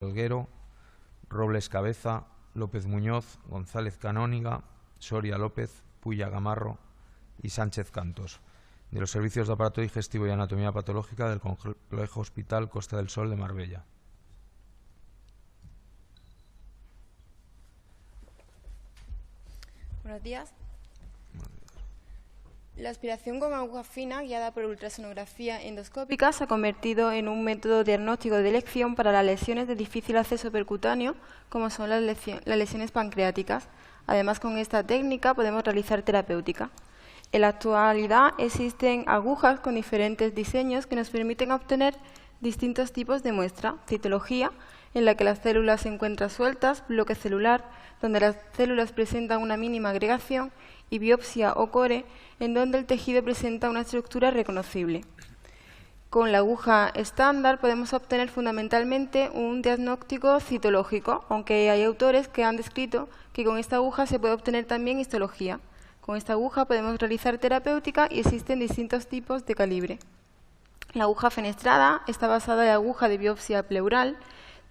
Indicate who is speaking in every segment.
Speaker 1: Salguero, Robles Cabeza, López Muñoz, González Canóniga, Soria López, Puya Gamarro y Sánchez Cantos, de los servicios de aparato digestivo y anatomía patológica del Complejo Hospital Costa del Sol de Marbella.
Speaker 2: Buenos días. La aspiración con aguja fina, guiada por ultrasonografía endoscópica, se ha convertido en un método diagnóstico de elección para las lesiones de difícil acceso percutáneo, como son las lesiones pancreáticas. Además, con esta técnica podemos realizar terapéutica. En la actualidad existen agujas con diferentes diseños que nos permiten obtener distintos tipos de muestra: citología, en la que las células se encuentran sueltas; bloque celular, donde las células presentan una mínima agregación; y biopsia o core, en donde el tejido presenta una estructura reconocible. Con la aguja estándar podemos obtener fundamentalmente un diagnóstico citológico, aunque hay autores que han descrito que con esta aguja se puede obtener también histología. Con esta aguja podemos realizar terapéutica y existen distintos tipos de calibre. La aguja fenestrada está basada en la aguja de biopsia pleural.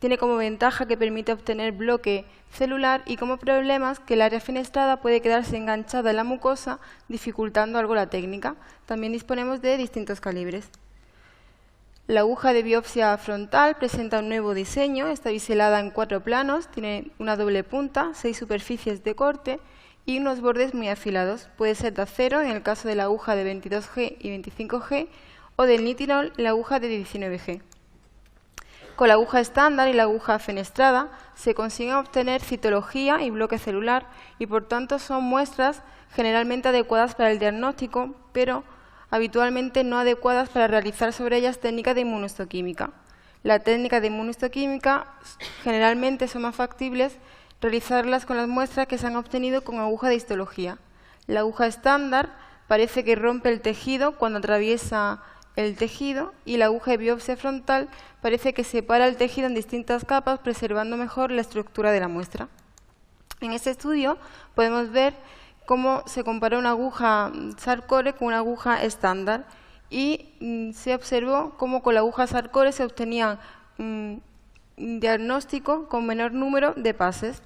Speaker 2: Tiene como ventaja que permite obtener bloque celular y como problemas que el área fenestrada puede quedarse enganchada en la mucosa, dificultando algo la técnica. También disponemos de distintos calibres. La aguja de biopsia frontal presenta un nuevo diseño, está biselada en 4 planos, tiene una doble punta, 6 superficies de corte y unos bordes muy afilados. Puede ser de acero en el caso de la aguja de 22G y 25G o del nitinol en la aguja de 19G. Con la aguja estándar y la aguja fenestrada se consigue obtener citología y bloque celular y por tanto son muestras generalmente adecuadas para el diagnóstico, pero habitualmente no adecuadas para realizar sobre ellas técnicas de inmunohistoquímica. La técnica de inmunohistoquímica generalmente son más factibles realizarlas con las muestras que se han obtenido con aguja de histología. La aguja estándar parece que rompe el tejido cuando atraviesa el tejido y la aguja de biopsia frontal parece que separa el tejido en distintas capas, preservando mejor la estructura de la muestra. En este estudio podemos ver cómo se compara una aguja SAR-Core con una aguja estándar y se observó cómo con la aguja SAR-Core se obtenía un diagnóstico con menor número de pases.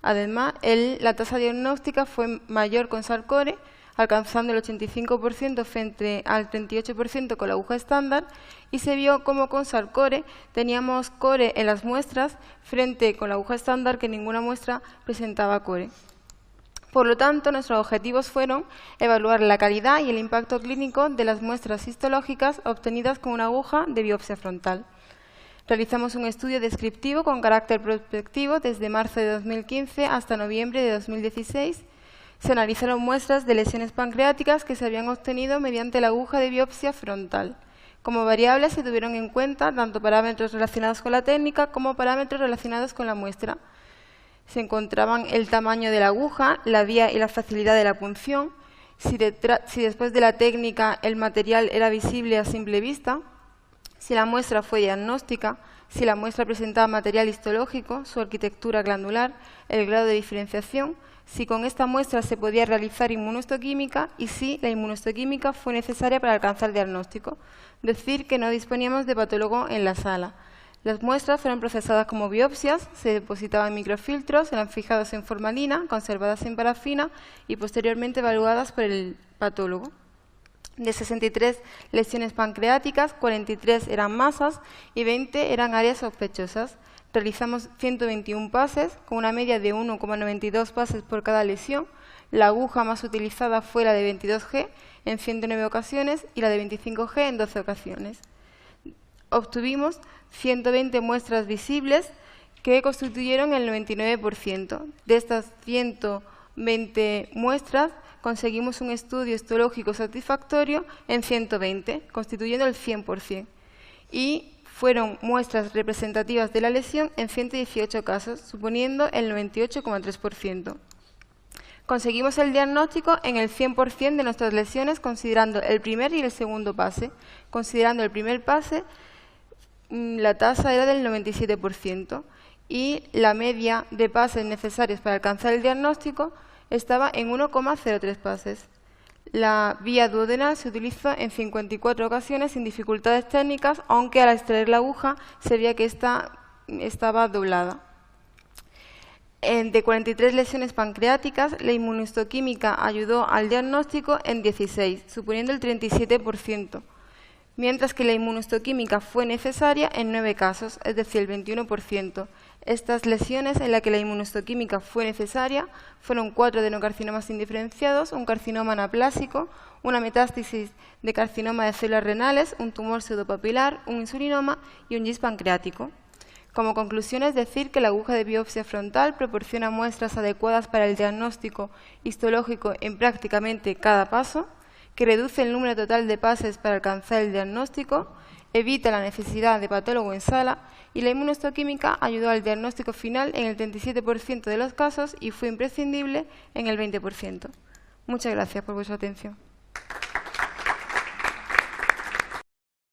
Speaker 2: Además, la tasa diagnóstica fue mayor con SAR-Core, alcanzando el 85% frente al 38% con la aguja estándar, y se vio cómo con SAR-Core teníamos core en las muestras frente con la aguja estándar, que ninguna muestra presentaba core. Por lo tanto, nuestros objetivos fueron evaluar la calidad y el impacto clínico de las muestras histológicas obtenidas con una aguja de biopsia frontal. Realizamos un estudio descriptivo con carácter prospectivo desde marzo de 2015 hasta noviembre de 2016. Se analizaron muestras de lesiones pancreáticas que se habían obtenido mediante la aguja de biopsia frontal. Como variables se tuvieron en cuenta tanto parámetros relacionados con la técnica como parámetros relacionados con la muestra. Se encontraban el tamaño de la aguja, la vía y la facilidad de la punción, si después de la técnica el material era visible a simple vista, si la muestra fue diagnóstica, si la muestra presentaba material histológico, su arquitectura glandular, el grado de diferenciación, si con esta muestra se podía realizar inmunohistoquímica y si la inmunohistoquímica fue necesaria para alcanzar el diagnóstico. Decir que no disponíamos de patólogo en la sala. Las muestras fueron procesadas como biopsias, se depositaban en microfiltros, eran fijadas en formalina, conservadas en parafina y posteriormente evaluadas por el patólogo. De 63 lesiones pancreáticas, 43 eran masas y 20 eran áreas sospechosas. Realizamos 121 pases, con una media de 1,92 pases por cada lesión. La aguja más utilizada fue la de 22G en 109 ocasiones y la de 25G en 12 ocasiones. Obtuvimos 120 muestras visibles que constituyeron el 99%. De estas 120 muestras, conseguimos un estudio histológico satisfactorio en 120, constituyendo el 100%. Y fueron muestras representativas de la lesión en 118 casos, suponiendo el 98,3%. Conseguimos el diagnóstico en el 100% de nuestras lesiones, considerando el primer y el segundo pase. Considerando el primer pase, la tasa era del 97% y la media de pases necesarios para alcanzar el diagnóstico estaba en 1,03 pases. La vía duodenal se utilizó en 54 ocasiones sin dificultades técnicas, aunque al extraer la aguja se veía que esta estaba doblada. De 43 lesiones pancreáticas, la inmunohistoquímica ayudó al diagnóstico en 16, suponiendo el 37%, mientras que la inmunohistoquímica fue necesaria en 9 casos, es decir, el 21%. Estas lesiones en las que la inmunohistoquímica fue necesaria fueron 4 adenocarcinomas indiferenciados, un carcinoma anaplásico, una metástasis de carcinoma de células renales, un tumor pseudopapilar, un insulinoma y un GIST pancreático. Como conclusión es decir que la aguja de biopsia frontal proporciona muestras adecuadas para el diagnóstico histológico en prácticamente cada paso, que reduce el número total de pases para alcanzar el diagnóstico, evita la necesidad de patólogo en sala y la inmunohistoquímica ayudó al diagnóstico final en el 37% de los casos y fue imprescindible en el 20%. Muchas gracias por vuestra atención.